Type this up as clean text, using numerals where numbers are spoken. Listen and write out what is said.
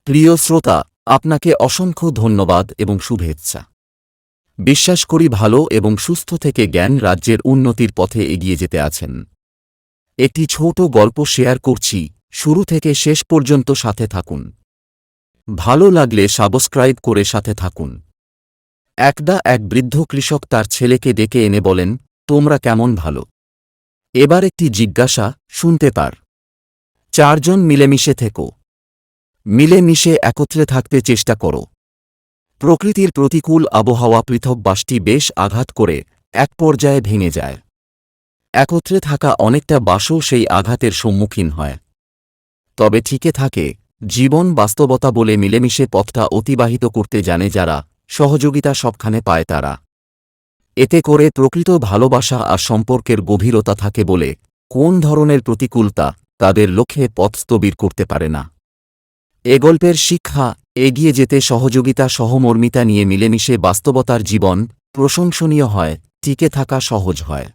প্রিয় শ্রোতা, আপনাকে অসংখ্য ধন্যবাদ এবং শুভেচ্ছা। বিশ্বাস করি ভালো এবং সুস্থ থেকে জ্ঞান রাজ্যের উন্নতির পথে এগিয়ে যেতে আছেন। একটি ছোট গল্প শেয়ার করছি, শুরু থেকে শেষ পর্যন্ত সাথে থাকুন। ভালো লাগলে সাবস্ক্রাইব করে সাথে থাকুন। একদা এক বৃদ্ধ কৃষক তার ছেলেকে ডেকে এনে বলেন, তোমরা কেমন ভালো? এবার একটি জিজ্ঞাসা, শুনতে পার। 4 জন মিলেমিশে থেকো। মিলেমিশে একত্রে থাকতে চেষ্টা করো। প্রকৃতির প্রতিকূল আবহাওয়া পৃথক বাসটি বেশ আঘাত করে এক পর্যায়ে ভেঙে যায়। একত্রে থাকা অনেকটা বাসও সেই আঘাতের সম্মুখীন হয়। তবে টিকে থাকে জীবন বাস্তবতা বলে মিলেমিশে পথটা অতিবাহিত করতে জানে যারা, সহযোগিতা সবখানে পায় তারা। এতে করে প্রকৃত ভালোবাসা আর সম্পর্কের গভীরতা থাকে বলে কোন ধরনের প্রতিকূলতা তাদের লক্ষ্যে পথ স্থবির করতে পারে না। এ গল্পের শিক্ষা, এগিয়ে যেতে সহযোগিতা সহমর্মিতা নিয়ে মিলেমিশে বাস্তবতার জীবন প্রশংসনীয় হয়, টিকে থাকা সহজ হয়।